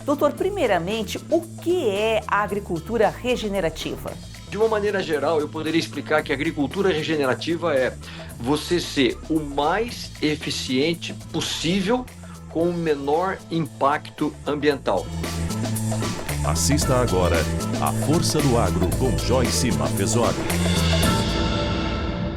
Doutor, primeiramente, o que é a agricultura regenerativa? De uma maneira geral, eu poderia explicar que a agricultura regenerativa é você ser o mais eficiente possível com o menor impacto ambiental. Assista agora a Força do Agro com Joyce Mafezoli.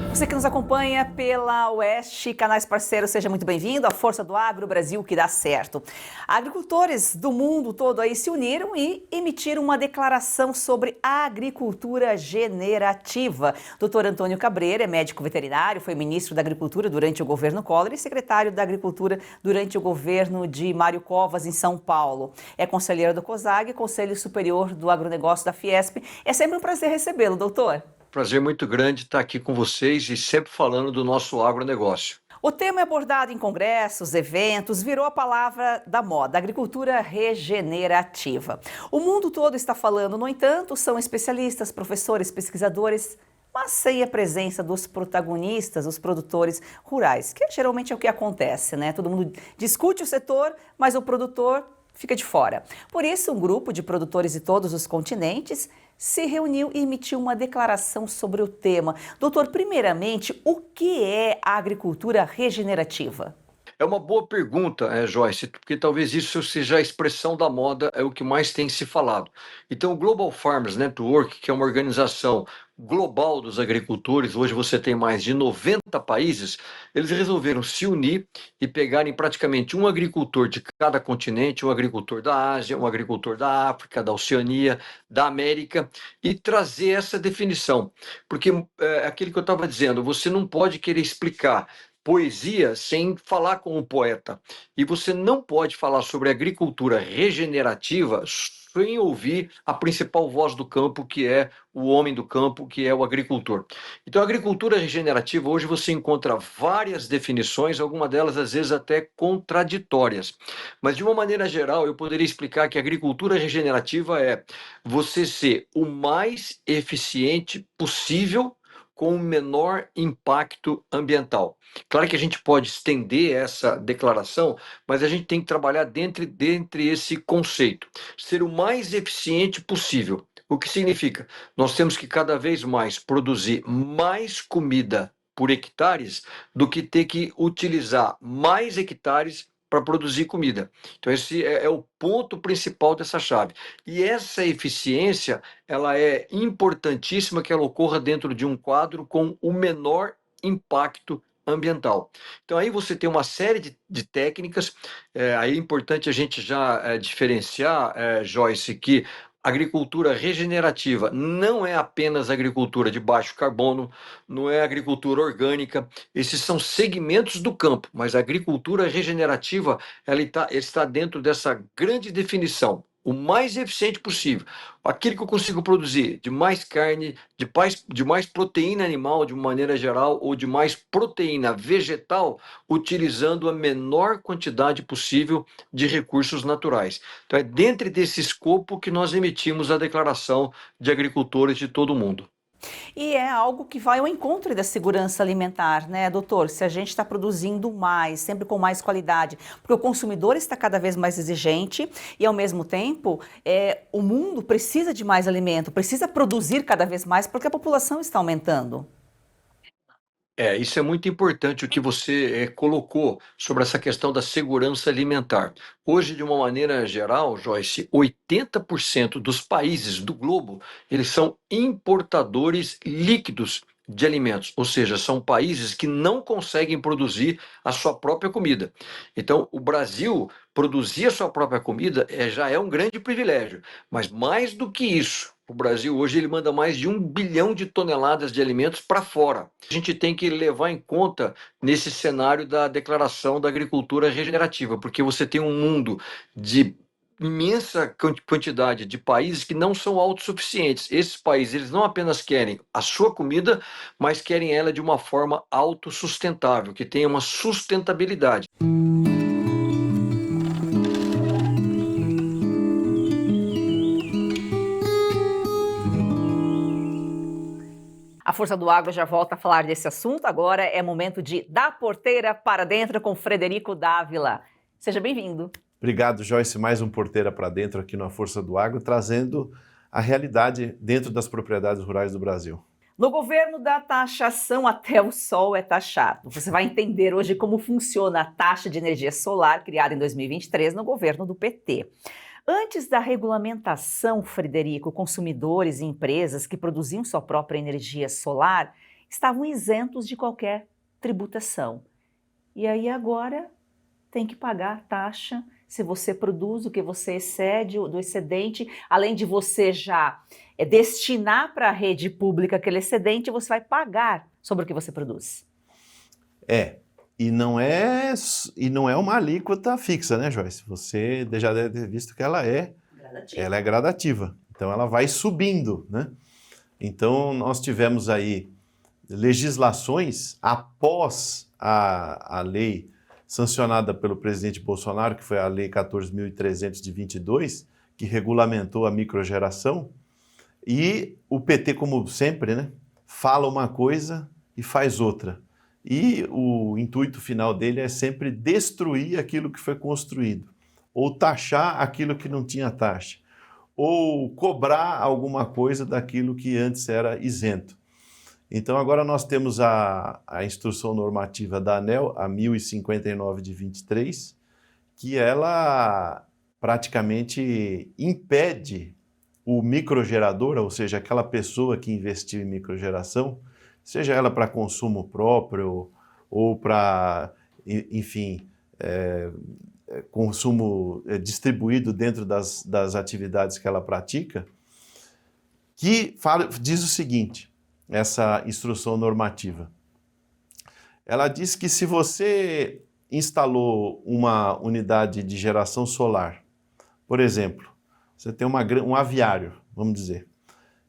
Você que nos acompanha pela Oeste, canais parceiros, seja muito bem-vindo à Força do Agro, Brasil que dá certo. Agricultores do mundo todo aí se uniram e emitiram uma declaração sobre a agricultura generativa. Dr. Antônio Cabreira é médico veterinário, foi ministro da Agricultura durante o governo Collor e secretário da Agricultura durante o governo de Mário Covas, em São Paulo. É conselheiro do COSAG, Conselho Superior do Agronegócio da Fiesp. É sempre um prazer recebê-lo, doutor. Prazer muito grande estar aqui com vocês e sempre falando do nosso agronegócio. O tema é abordado em congressos, eventos, virou a palavra da moda, agricultura regenerativa. O mundo todo está falando, no entanto, são especialistas, professores, pesquisadores, mas sem a presença dos protagonistas, os produtores rurais, que geralmente é o que acontece, né? Todo mundo discute o setor, mas o produtor fica de fora. Por isso, um grupo de produtores de todos os continentes se reuniu e emitiu uma declaração sobre o tema. Doutor, primeiramente, o que é a agricultura regenerativa? É uma boa pergunta, Joyce, porque talvez isso seja a expressão da moda, é o que mais tem se falado. Então, o Global Farmers Network, que é uma organização global dos agricultores, hoje você tem mais de 90 países, eles resolveram se unir e pegarem praticamente um agricultor de cada continente, um agricultor da Ásia, um agricultor da África, da Oceania, da América, e trazer essa definição. Porque é aquilo que eu estava dizendo, você não pode querer explicar poesia sem falar com o poeta. E você não pode falar sobre agricultura regenerativa sem ouvir a principal voz do campo, que é o homem do campo, que é o agricultor. Então, a agricultura regenerativa, hoje você encontra várias definições, algumas delas às vezes até contraditórias. Mas, de uma maneira geral, eu poderia explicar que a agricultura regenerativa é você ser o mais eficiente possível com o menor impacto ambiental. Claro que a gente pode estender essa declaração, mas a gente tem que trabalhar dentro esse conceito. Ser o mais eficiente possível. O que significa? Nós temos que cada vez mais produzir mais comida por hectares do que ter que utilizar mais hectares para produzir comida. Então esse é o ponto principal dessa chave. E essa eficiência, ela é importantíssima que ela ocorra dentro de um quadro com o menor impacto ambiental. Então aí você tem uma série de técnicas, aí é importante a gente já diferenciar, Joyce, que agricultura regenerativa não é apenas agricultura de baixo carbono, não é agricultura orgânica, esses são segmentos do campo, mas a agricultura regenerativa ela está dentro dessa grande definição, o mais eficiente possível. Aquilo que eu consigo produzir de mais carne, de mais proteína animal de uma maneira geral, ou de mais proteína vegetal, utilizando a menor quantidade possível de recursos naturais. Então é dentro desse escopo que nós emitimos a declaração de agricultores de todo o mundo. E é algo que vai ao encontro da segurança alimentar, né, doutor? Se a gente está produzindo mais, sempre com mais qualidade, porque o consumidor está cada vez mais exigente e, ao mesmo tempo, o mundo precisa de mais alimento, precisa produzir cada vez mais porque a população está aumentando. Isso é muito importante o que você colocou sobre essa questão da segurança alimentar. Hoje, de uma maneira geral, Joyce, 80% dos países do globo, eles são importadores líquidos de alimentos, ou seja, são países que não conseguem produzir a sua própria comida. Então, o Brasil produzir a sua própria comida já é um grande privilégio, mas mais do que isso, o Brasil hoje ele manda mais de 1 bilhão de toneladas de alimentos para fora. A gente tem que levar em conta nesse cenário da declaração da agricultura regenerativa, porque você tem um mundo de imensa quantidade de países que não são autossuficientes. Esses países eles não apenas querem a sua comida, mas querem ela de uma forma autossustentável, que tenha uma sustentabilidade. A Força do Agro já volta a falar desse assunto. Agora é momento de Da Porteira para Dentro com Frederico Dávila. Seja bem-vindo. Obrigado, Joyce, mais um Porteira para Dentro aqui na Força do Agro, trazendo a realidade dentro das propriedades rurais do Brasil. No governo da taxação, até o sol é taxado. Você vai entender hoje como funciona a taxa de energia solar criada em 2023 no governo do PT. Antes da regulamentação, Frederico, consumidores e empresas que produziam sua própria energia solar estavam isentos de qualquer tributação. E aí agora tem que pagar taxa se você produz o que você excede do excedente, além de você já destinar para a rede pública aquele excedente, você vai pagar sobre o que você produz. E não é uma alíquota fixa, né, Joyce? Você já deve ter visto que ela é gradativa. Então ela vai subindo, né? Então nós tivemos aí legislações após a lei sancionada pelo presidente Bolsonaro, que foi a Lei 14.300 de 22, que regulamentou a microgeração, e o PT, como sempre, né, fala uma coisa e faz outra. E o intuito final dele é sempre destruir aquilo que foi construído, ou taxar aquilo que não tinha taxa, ou cobrar alguma coisa daquilo que antes era isento. Então agora nós temos a instrução normativa da ANEEL, a 1059 de 23, que ela praticamente impede o microgerador, ou seja, aquela pessoa que investiu em microgeração, seja ela para consumo próprio ou para, enfim, consumo distribuído dentro das atividades que ela pratica, que diz o seguinte, essa instrução normativa. Ela diz que se você instalou uma unidade de geração solar, por exemplo, você tem um aviário, vamos dizer,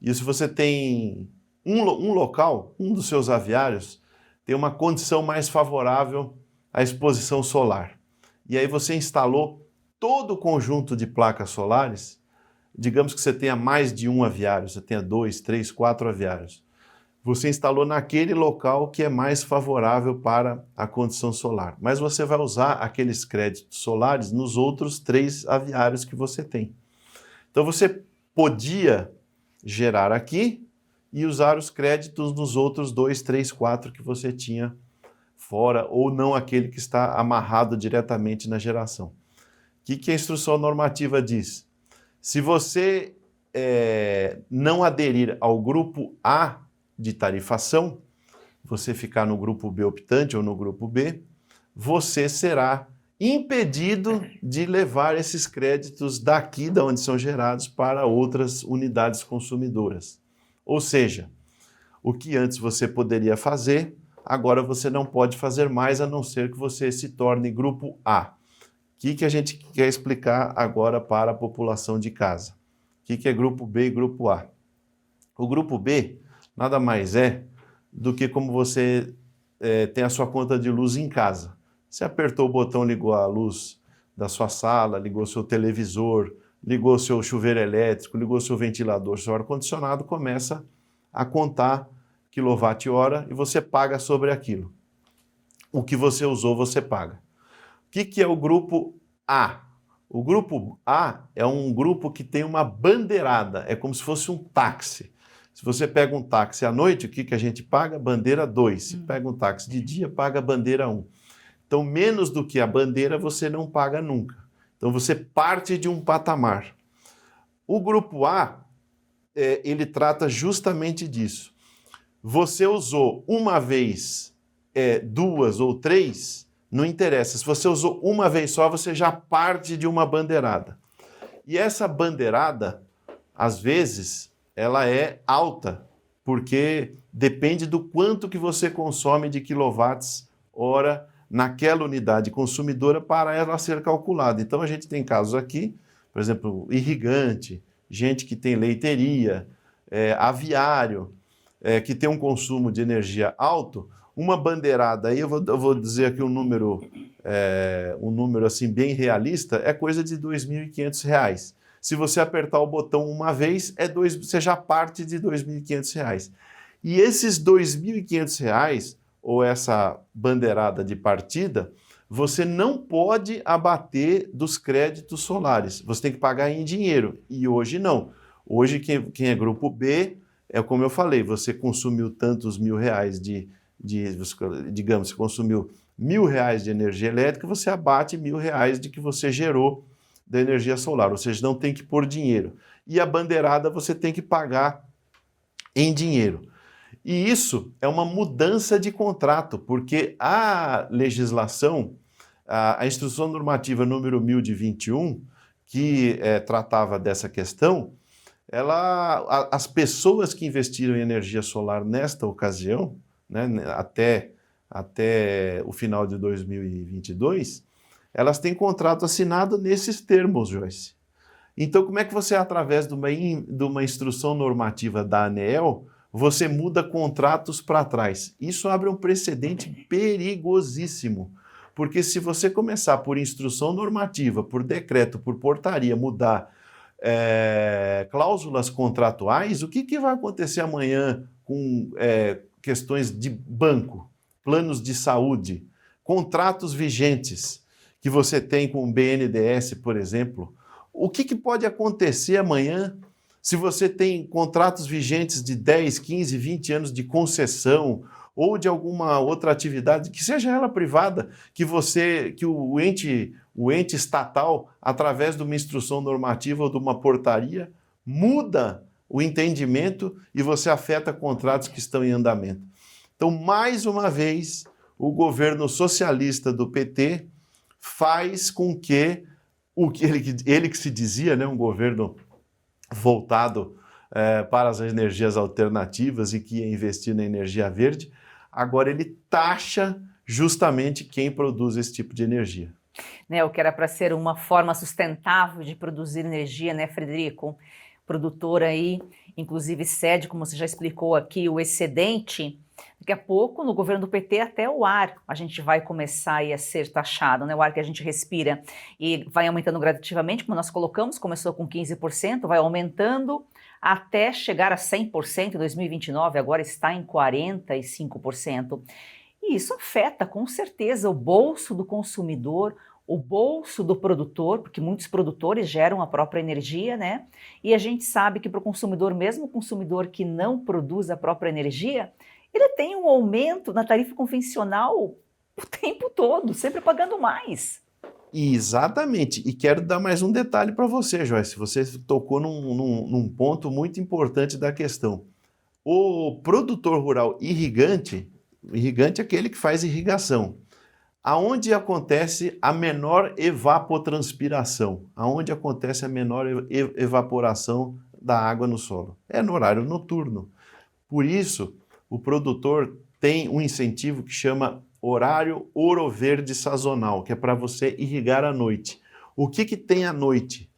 e se você tem um local, um dos seus aviários, tem uma condição mais favorável à exposição solar, e aí você instalou todo o conjunto de placas solares, digamos que você tenha mais de um aviário, você tenha 2, 3, 4 aviários, você instalou naquele local que é mais favorável para a condição solar. Mas você vai usar aqueles créditos solares nos outros 3 aviários que você tem. Então você podia gerar aqui e usar os créditos nos outros 2, 3, 4 que você tinha fora, ou não aquele que está amarrado diretamente na geração. O que a instrução normativa diz? Se você não aderir ao grupo A de tarifação, você ficar no grupo B optante ou no grupo B, você será impedido de levar esses créditos daqui de onde são gerados para outras unidades consumidoras. Ou seja, o que antes você poderia fazer, agora você não pode fazer mais, a não ser que você se torne grupo A. O que a gente quer explicar agora para a população de casa? O que é grupo B e grupo A? O grupo B nada mais é do que como você tem a sua conta de luz em casa. Você apertou o botão, ligou a luz da sua sala, ligou seu televisor, ligou seu chuveiro elétrico, ligou seu ventilador, seu ar-condicionado, começa a contar quilowatt-hora e você paga sobre aquilo. O que você usou, você paga. O que é o grupo A? O grupo A é um grupo que tem uma bandeirada, é como se fosse um táxi. Se você pega um táxi à noite, o que a gente paga? Bandeira 2. Se pega um táxi de dia, paga bandeira 1. Então, menos do que a bandeira, você não paga nunca. Então, você parte de um patamar. O grupo A, ele trata justamente disso. Você usou uma vez, 2 ou 3, não interessa. Se você usou uma vez só, você já parte de uma bandeirada. E essa bandeirada, às vezes, ela é alta, porque depende do quanto que você consome de quilowatts-hora naquela unidade consumidora para ela ser calculada. Então a gente tem casos aqui, por exemplo, irrigante, gente que tem leiteria, aviário, que tem um consumo de energia alto, uma bandeirada, aí eu vou dizer aqui um número assim bem realista, é coisa de R$ 2.500. Se você apertar o botão uma vez, você já parte de R$ 2.500. E esses R$ 2.500, ou essa bandeirada de partida, você não pode abater dos créditos solares. Você tem que pagar em dinheiro. E hoje não. Hoje, quem é grupo B, é como eu falei, você consumiu tantos R$ 1.000 digamos, você consumiu R$ 1.000 de energia elétrica, você abate R$ 1.000 de que você gerou da energia solar, ou seja, não tem que pôr dinheiro. E a bandeirada você tem que pagar em dinheiro. E isso é uma mudança de contrato, porque a legislação, a Instrução Normativa número 1000 de 21, que tratava dessa questão, as pessoas que investiram em energia solar nesta ocasião, né, até o final de 2022, elas têm contrato assinado nesses termos, Joyce. Então, como é que você, através de uma instrução normativa da ANEEL, você muda contratos para trás? Isso abre um precedente perigosíssimo, porque se você começar por instrução normativa, por decreto, por portaria, mudar cláusulas contratuais, o que vai acontecer amanhã com questões de banco, planos de saúde, contratos vigentes que você tem com o BNDES, por exemplo? O que pode acontecer amanhã se você tem contratos vigentes de 10, 15, 20 anos de concessão ou de alguma outra atividade, que seja ela privada, que o ente estatal, através de uma instrução normativa ou de uma portaria, muda o entendimento e você afeta contratos que estão em andamento. Então, mais uma vez, o governo socialista do PT faz com que ele que se dizia, né, um governo voltado para as energias alternativas e que ia investir na energia verde, agora ele taxa justamente quem produz esse tipo de energia. Né, o que era para ser uma forma sustentável de produzir energia, né, Frederico? Produtor aí, inclusive cede, como você já explicou aqui, o excedente. Daqui a pouco, no governo do PT, até o ar a gente vai começar aí a ser taxado, né? O ar que a gente respira e vai aumentando gradativamente, como nós colocamos, começou com 15%, vai aumentando até chegar a 100% em 2029, agora está em 45%. E isso afeta, com certeza, o bolso do consumidor, o bolso do produtor, porque muitos produtores geram a própria energia, né? E a gente sabe que para o consumidor, mesmo o consumidor que não produz a própria energia, ele tem um aumento na tarifa convencional o tempo todo, sempre pagando mais. Exatamente. E quero dar mais um detalhe para você, Joyce. Você tocou num ponto muito importante da questão. O produtor rural irrigante é aquele que faz irrigação. Aonde acontece a menor evapotranspiração? Aonde acontece a menor evaporação da água no solo? É no horário noturno. Por isso, o produtor tem um incentivo que chama horário ouro verde sazonal, que é para você irrigar à noite. O que tem à noite?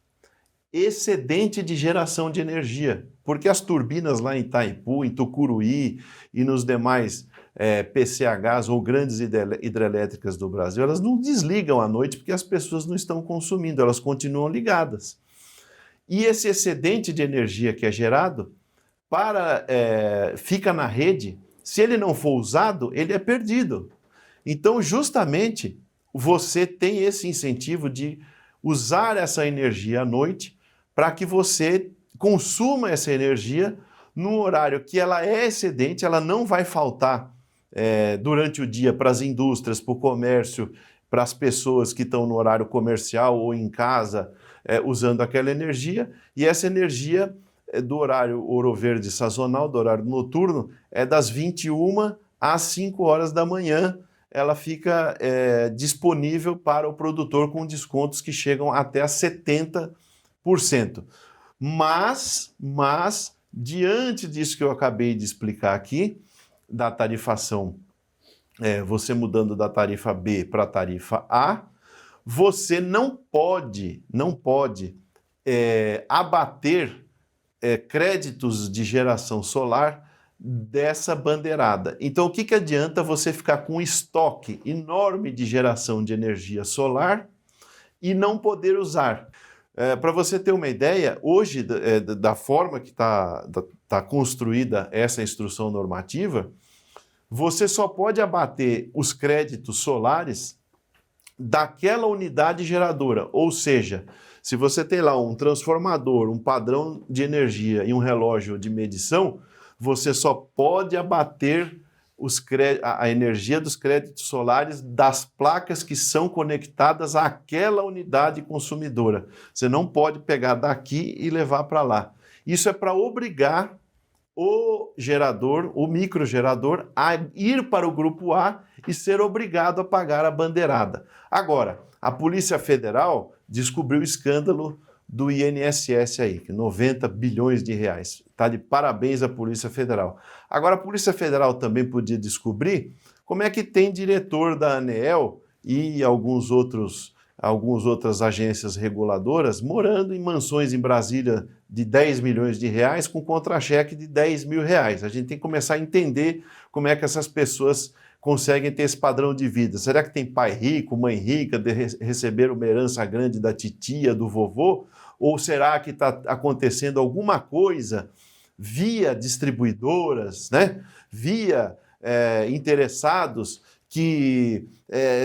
Excedente de geração de energia, porque as turbinas lá em Itaipu, em Tucuruí e nos demais PCHs ou grandes hidrelétricas do Brasil, elas não desligam à noite porque as pessoas não estão consumindo, elas continuam ligadas. E esse excedente de energia que é gerado fica na rede, se ele não for usado, ele é perdido. Então, justamente, você tem esse incentivo de usar essa energia à noite para que você consuma essa energia num horário que ela é excedente, ela não vai faltar durante o dia para as indústrias, para o comércio, para as pessoas que estão no horário comercial ou em casa usando aquela energia, e essa energia do horário ouro verde sazonal, do horário noturno, é das 21 às 5 horas da manhã, ela fica disponível para o produtor com descontos que chegam até a 70%. Mas, diante disso que eu acabei de explicar aqui, da tarifação, você mudando da tarifa B para a tarifa A, você não pode abater créditos de geração solar dessa bandeirada. Então, o que adianta você ficar com um estoque enorme de geração de energia solar e não poder usar? Para você ter uma ideia, hoje, da forma que está construída essa instrução normativa, você só pode abater os créditos solares daquela unidade geradora. Ou seja, se você tem lá um transformador, um padrão de energia e um relógio de medição, você só pode abater a energia dos créditos solares das placas que são conectadas àquela unidade consumidora. Você não pode pegar daqui e levar para lá. Isso é para obrigar o gerador, o microgerador, a ir para o grupo A e ser obrigado a pagar a bandeirada. Agora, a Polícia Federal descobriu o escândalo do INSS aí, que 90 bilhões de reais. Tá de parabéns à Polícia Federal. Agora, a Polícia Federal também podia descobrir como é que tem diretor da ANEEL e algumas outras agências reguladoras morando em mansões em Brasília de 10 milhões de reais com contra-cheque de 10 mil reais. A gente tem que começar a entender como é que essas pessoas conseguem ter esse padrão de vida. Será que tem pai rico, mãe rica, receber uma herança grande da titia, do vovô? Ou será que está acontecendo alguma coisa via distribuidoras, né? Via interessados que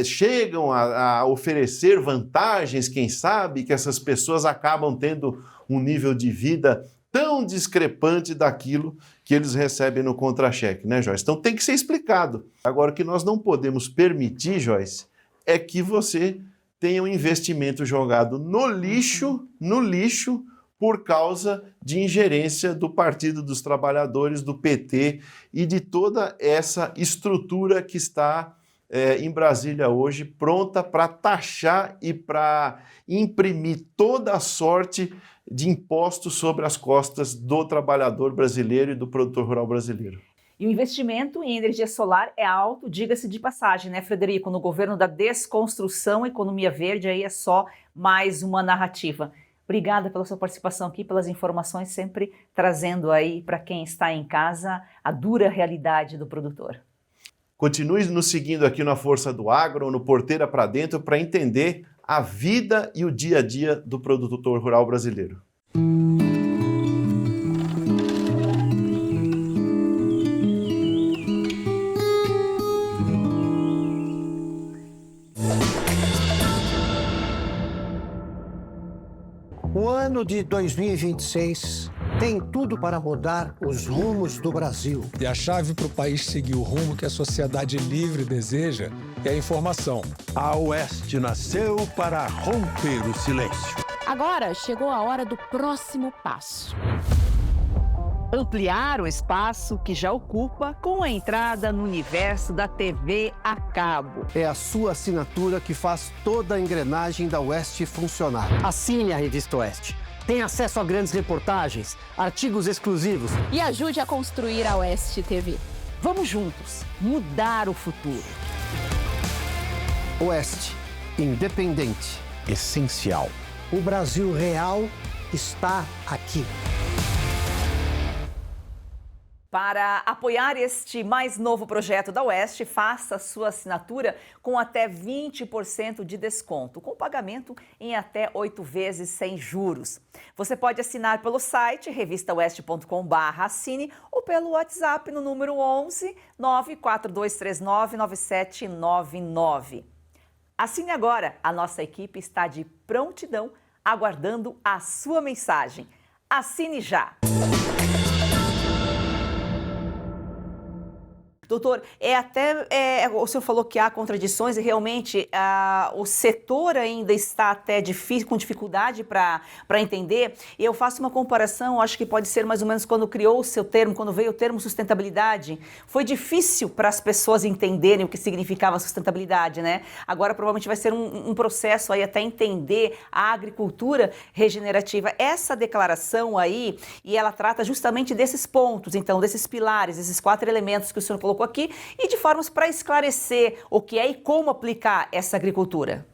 chegam a oferecer vantagens, quem sabe, que essas pessoas acabam tendo um nível de vida tão discrepante daquilo que eles recebem no contra-cheque, né, Joyce? Então tem que ser explicado. Agora, o que nós não podemos permitir, Joyce, é que você tenha um investimento jogado no lixo, por causa de ingerência do Partido dos Trabalhadores, do PT e de toda essa estrutura que está em Brasília hoje, pronta para taxar e para imprimir toda a sorte de impostos sobre as costas do trabalhador brasileiro e do produtor rural brasileiro. E o investimento em energia solar é alto, diga-se de passagem, né, Frederico? No governo da desconstrução, economia verde, aí é só mais uma narrativa. Obrigada pela sua participação aqui, pelas informações, sempre trazendo aí para quem está em casa a dura realidade do produtor. Continue nos seguindo aqui na Força do Agro, no Porteira para Dentro, para entender a vida e o dia a dia do produtor rural brasileiro. O ano de 2026 tem tudo para mudar os rumos do Brasil. E a chave para o país seguir o rumo que a sociedade livre deseja é a informação. A Oeste nasceu para romper o silêncio. Agora chegou a hora do próximo passo. Ampliar o espaço que já ocupa com a entrada no universo da TV a cabo. É a sua assinatura que faz toda a engrenagem da Oeste funcionar. Assine a Revista Oeste. Tem acesso a grandes reportagens, artigos exclusivos. E ajude a construir a Oeste TV. Vamos juntos mudar o futuro. Oeste, independente, essencial. O Brasil real está aqui. Para apoiar este mais novo projeto da Oeste, faça sua assinatura com até 20% de desconto, com pagamento em até 8 vezes sem juros. Você pode assinar pelo site revistaoeste.com/assine ou pelo WhatsApp no número 11 94239 9799. Assine agora, a nossa equipe está de prontidão, aguardando a sua mensagem. Assine já! Doutor, o senhor falou que há contradições e realmente o setor ainda está até com dificuldade para entender. E eu faço uma comparação, acho que pode ser mais ou menos quando criou o seu termo, quando veio o termo sustentabilidade. Foi difícil para as pessoas entenderem o que significava sustentabilidade, né? Agora provavelmente vai ser um processo aí até entender a agricultura regenerativa. Essa declaração aí, e ela trata justamente desses pontos, então, desses pilares, esses 4 elementos que o senhor colocou aqui e de formas para esclarecer o que é e como aplicar essa agricultura.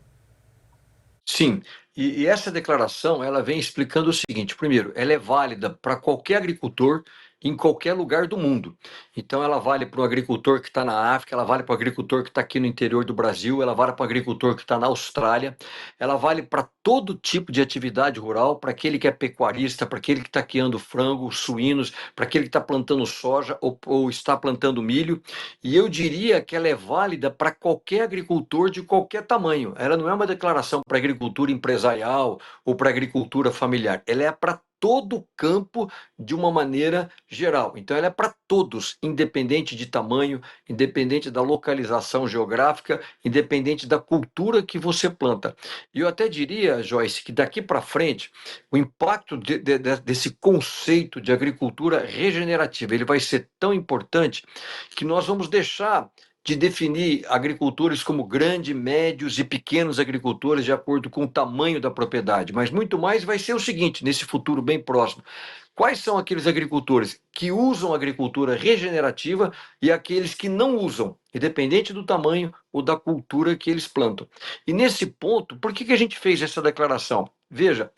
Sim, e essa declaração ela vem explicando o seguinte: primeiro, ela é válida para qualquer agricultor em qualquer lugar do mundo. Então ela vale para o agricultor que está na África, ela vale para o agricultor que está aqui no interior do Brasil, ela vale para o agricultor que está na Austrália, ela vale para todo tipo de atividade rural, para aquele que é pecuarista, para aquele que está criando frango, suínos, para aquele que está plantando soja ou está plantando milho. E eu diria que ela é válida para qualquer agricultor de qualquer tamanho. Ela não é uma declaração para agricultura empresarial ou para agricultura familiar. Ela é para todo o campo de uma maneira geral. Então ela é para todos, independente de tamanho, independente da localização geográfica, independente da cultura que você planta. E eu até diria, Joyce, que daqui para frente, o impacto desse conceito de agricultura regenerativa, ele vai ser tão importante que nós vamos deixar de definir agricultores como grandes, médios e pequenos agricultores de acordo com o tamanho da propriedade, mas muito mais vai ser o seguinte, nesse futuro bem próximo: quais são aqueles agricultores que usam agricultura regenerativa e aqueles que não usam, independente do tamanho ou da cultura que eles plantam. E nesse ponto, por que a gente fez essa declaração? Veja,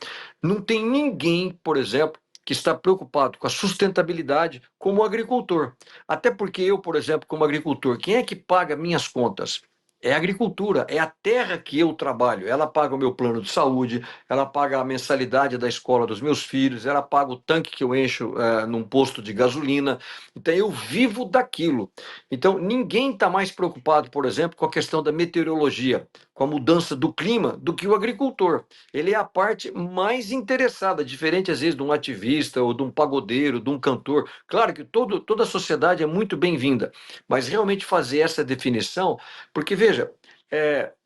não tem ninguém, por exemplo, que está preocupado com a sustentabilidade como agricultor. Até porque eu, por exemplo, como agricultor, quem é que paga minhas contas? É a agricultura, é a terra que eu trabalho. Ela paga o meu plano de saúde, ela paga a mensalidade da escola dos meus filhos, ela paga o tanque que eu encho num posto de gasolina. Então eu vivo daquilo. Então ninguém está mais preocupado, por exemplo, com a questão da meteorologia, com a mudança do clima, do que o agricultor. Ele é a parte mais interessada, diferente às vezes de um ativista ou de um pagodeiro, de um cantor. Claro que toda a sociedade é muito bem-vinda, mas realmente fazer essa definição, porque veja,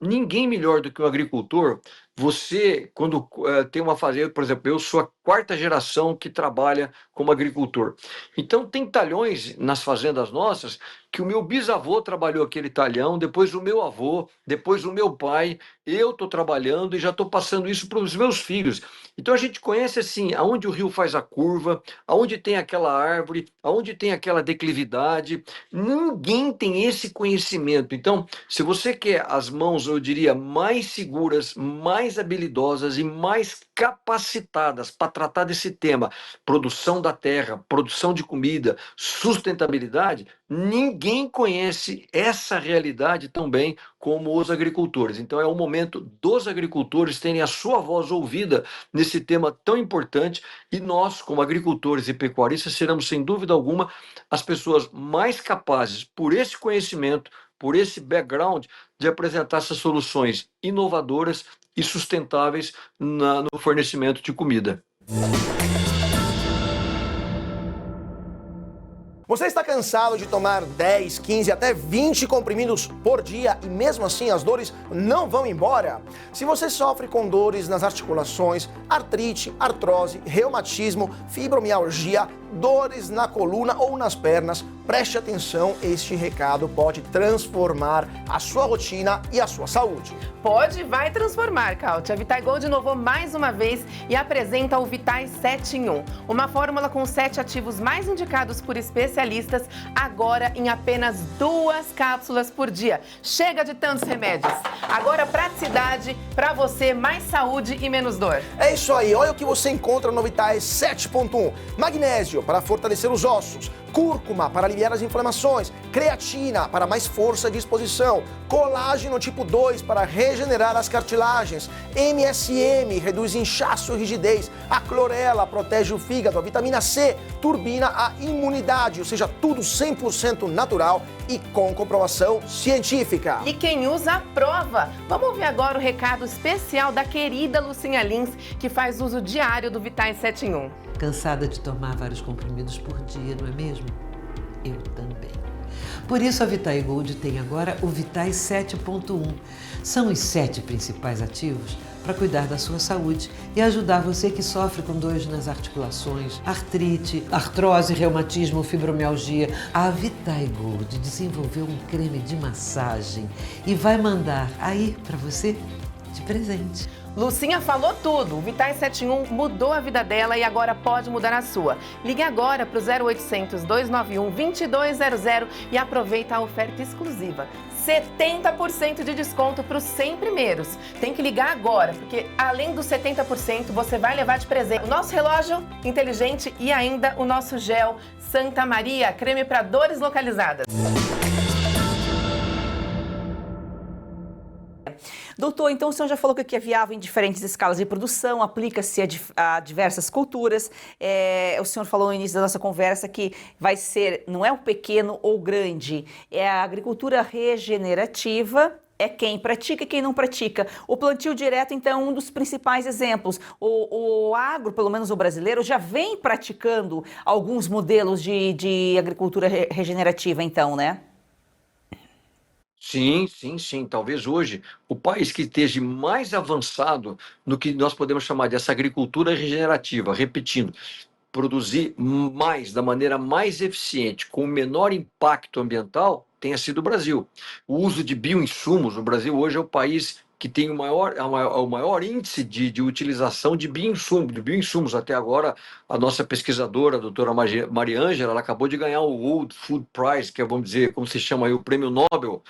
ninguém melhor do que um agricultor. Você, quando tem uma fazenda, por exemplo, eu sou a 4ª geração que trabalha como agricultor. Então, tem talhões nas fazendas nossas que o meu bisavô trabalhou aquele talhão, depois o meu avô, depois o meu pai, eu estou trabalhando e já estou passando isso para os meus filhos. Então, a gente conhece assim, aonde o rio faz a curva, aonde tem aquela árvore, aonde tem aquela declividade. Ninguém tem esse conhecimento. Então, se você quer as mãos, eu diria, mais seguras, mais habilidosas e mais capacitadas para tratar desse tema, produção da terra, produção de comida, sustentabilidade, ninguém conhece essa realidade tão bem como os agricultores. Então é o momento dos agricultores terem a sua voz ouvida nesse tema tão importante, e nós, como agricultores e pecuaristas, seremos sem dúvida alguma as pessoas mais capazes, por esse conhecimento, por esse background, de apresentar essas soluções inovadoras e sustentáveis no fornecimento de comida. Você está cansado de tomar 10, 15, até 20 comprimidos por dia e mesmo assim as dores não vão embora? Se você sofre com dores nas articulações, artrite, artrose, reumatismo, fibromialgia, dores na coluna ou nas pernas, preste atenção, este recado pode transformar a sua rotina e a sua saúde. Pode, vai transformar, Káutia. A Vitai Gold inovou mais uma vez e apresenta o Vitai 7 em 1. Uma fórmula com 7 ativos mais indicados por especialistas, agora em apenas 2 cápsulas por dia. Chega de tantos remédios. Agora praticidade para você, mais saúde e menos dor. É isso aí, olha o que você encontra no Vitai 7.1. Magnésio para fortalecer os ossos, cúrcuma para aliviar as inflamações, creatina para mais força e disposição, colágeno tipo 2 para regenerar as cartilagens, MSM reduz inchaço e rigidez, a clorela protege o fígado, a vitamina C turbina a imunidade, ou seja, tudo 100% natural e com comprovação científica. E quem usa aprova. Vamos ouvir agora o recado especial da querida Lucinha Lins, que faz uso diário do Vitai 7 em 1. Cansada de tomar vários comprimidos por dia, não é mesmo? Eu também. Por isso a Vitai Gold tem agora o Vitai 7.1. São os 7 principais ativos para cuidar da sua saúde e ajudar você que sofre com dores nas articulações, artrite, artrose, reumatismo, fibromialgia. A Vitai Gold desenvolveu um creme de massagem e vai mandar aí para você de presente. Lucinha falou tudo. O Vitais 71 mudou a vida dela e agora pode mudar a sua. Ligue agora para o 0800 291 2200 e aproveita a oferta exclusiva. 70% de desconto para os 100 primeiros. Tem que ligar agora, porque além dos 70%, você vai levar de presente o nosso relógio inteligente e ainda o nosso gel Santa Maria, creme para dores localizadas. Doutor, então o senhor já falou que aqui é viável em diferentes escalas de produção, aplica-se a diversas culturas. O senhor falou no início da nossa conversa que vai ser, não é o pequeno ou grande, é a agricultura regenerativa, é quem pratica e quem não pratica. O plantio direto, então, é um dos principais exemplos. O agro, pelo menos o brasileiro, já vem praticando alguns modelos de agricultura regenerativa, então, né? Sim, sim, sim. Talvez hoje o país que esteja mais avançado no que nós podemos chamar dessa agricultura regenerativa, repetindo, produzir mais, da maneira mais eficiente, com o menor impacto ambiental, tenha sido o Brasil. O uso de bioinsumos, o Brasil hoje é o país que tem o maior índice de utilização de bioinsumos. Até agora, a nossa pesquisadora, a doutora Mariângela, ela acabou de ganhar o World Food Prize, que é, vamos dizer, como se chama aí, o prêmio Nobel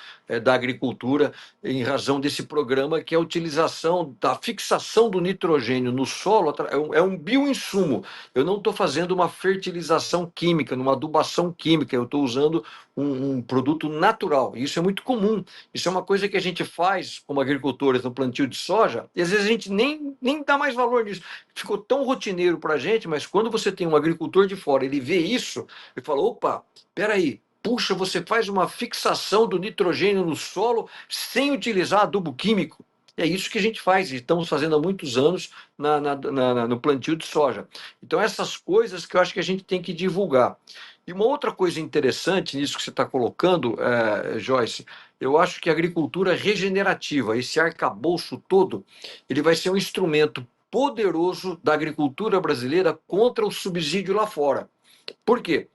da agricultura, em razão desse programa, que é a utilização da fixação do nitrogênio no solo, é um bioinsumo. Eu não estou fazendo uma fertilização química, uma adubação química, eu estou usando um produto natural. Isso é muito comum. Isso é uma coisa que a gente faz como agricultores no plantio de soja, e às vezes a gente nem dá mais valor nisso. Ficou tão rotineiro para a gente, mas quando você tem um agricultor de fora, ele vê isso e fala, opa, peraí, puxa, você faz uma fixação do nitrogênio no solo sem utilizar adubo químico. É isso que a gente faz, e estamos fazendo há muitos anos no plantio de soja. Então, essas coisas que eu acho que a gente tem que divulgar. E uma outra coisa interessante nisso que você está colocando, Joyce, eu acho que a agricultura regenerativa, esse arcabouço todo, ele vai ser um instrumento poderoso da agricultura brasileira contra o subsídio lá fora. Por quê?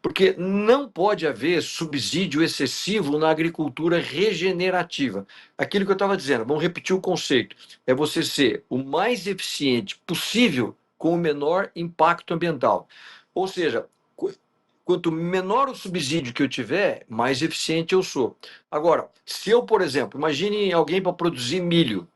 Porque não pode haver subsídio excessivo na agricultura regenerativa. Aquilo que eu estava dizendo, vamos repetir o conceito, é você ser o mais eficiente possível com o menor impacto ambiental. Ou seja, quanto menor o subsídio que eu tiver, mais eficiente eu sou. Agora, se eu, por exemplo, imagine alguém para produzir milho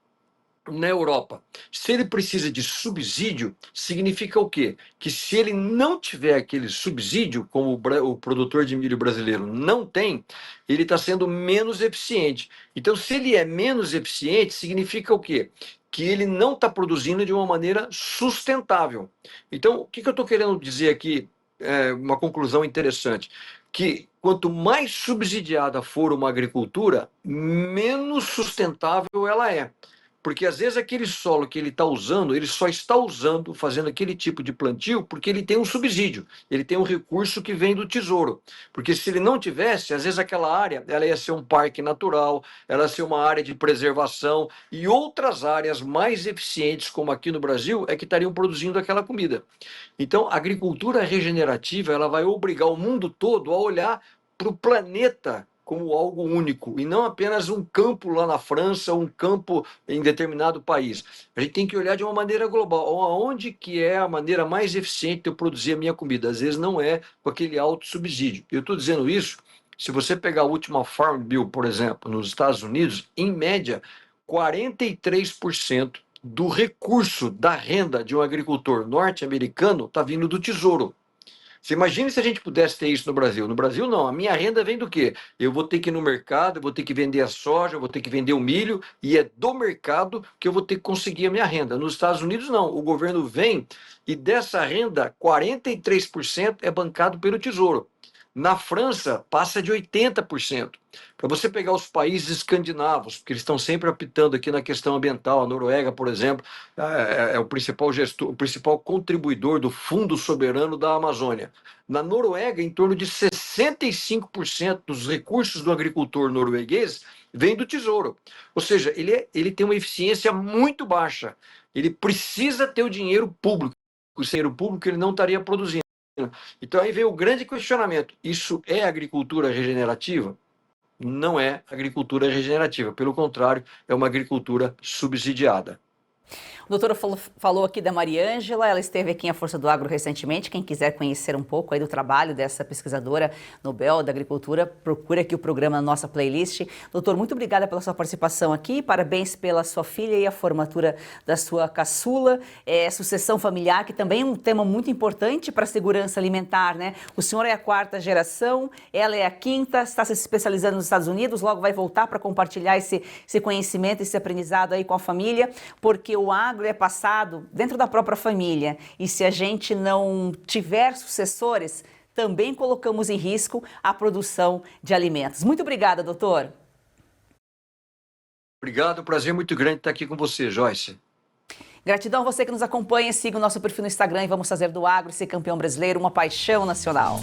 na Europa, se ele precisa de subsídio, significa o quê? Que se ele não tiver aquele subsídio, como o produtor de milho brasileiro não tem, ele está sendo menos eficiente. Então, se ele é menos eficiente, significa o quê? Que ele não está produzindo de uma maneira sustentável. Então, o que eu estou querendo dizer aqui? Uma conclusão interessante, que quanto mais subsidiada for uma agricultura, menos sustentável ela é. Porque às vezes aquele solo que ele está usando, ele só está usando, fazendo aquele tipo de plantio, porque ele tem um subsídio, ele tem um recurso que vem do tesouro. Porque se ele não tivesse, às vezes aquela área, ela ia ser um parque natural, ela ia ser uma área de preservação, e outras áreas mais eficientes, como aqui no Brasil, é que estariam produzindo aquela comida. Então, a agricultura regenerativa, ela vai obrigar o mundo todo a olhar para o planeta como algo único, e não apenas um campo lá na França, um campo em determinado país. A gente tem que olhar de uma maneira global, onde que é a maneira mais eficiente de eu produzir a minha comida. Às vezes não é com aquele alto subsídio. Eu estou dizendo isso, se você pegar a última Farm Bill, por exemplo, nos Estados Unidos, em média, 43% do recurso da renda de um agricultor norte-americano está vindo do Tesouro. Você imagina se a gente pudesse ter isso no Brasil. No Brasil, não. A minha renda vem do quê? Eu vou ter que ir no mercado, eu vou ter que vender a soja, eu vou ter que vender o milho, e é do mercado que eu vou ter que conseguir a minha renda. Nos Estados Unidos, não. O governo vem e dessa renda, 43% é bancado pelo Tesouro. Na França, passa de 80%. Para você pegar os países escandinavos, porque eles estão sempre apitando aqui na questão ambiental, a Noruega, por exemplo, é o principal gestor, o principal contribuidor do Fundo Soberano da Amazônia. Na Noruega, em torno de 65% dos recursos do agricultor norueguês vem do Tesouro. Ou seja, ele tem uma eficiência muito baixa. Ele precisa ter o dinheiro público. O dinheiro público ele não estaria produzindo. Então aí vem o grande questionamento. Isso é agricultura regenerativa? não é agricultura regenerativa, pelo contrário, é uma agricultura subsidiada. O doutor falou aqui da Mariângela, ela esteve aqui em A Força do Agro recentemente. Quem quiser conhecer um pouco aí do trabalho dessa pesquisadora Nobel da Agricultura, procure aqui o programa na nossa playlist. Doutor, muito obrigada pela sua participação aqui, parabéns pela sua filha e a formatura da sua caçula. Sucessão familiar, que também é um tema muito importante para a segurança alimentar, né? O senhor é a 4ª geração, ela é a 5ª, está se especializando nos Estados Unidos, logo vai voltar para compartilhar esse conhecimento, esse aprendizado aí com a família, porque o agro é passado dentro da própria família, e se a gente não tiver sucessores, também colocamos em risco a produção de alimentos. Muito obrigada, doutor. Obrigado, prazer muito grande estar aqui com você, Joyce. Gratidão a você que nos acompanha, siga o nosso perfil no Instagram e vamos fazer do agro ser campeão brasileiro uma paixão nacional.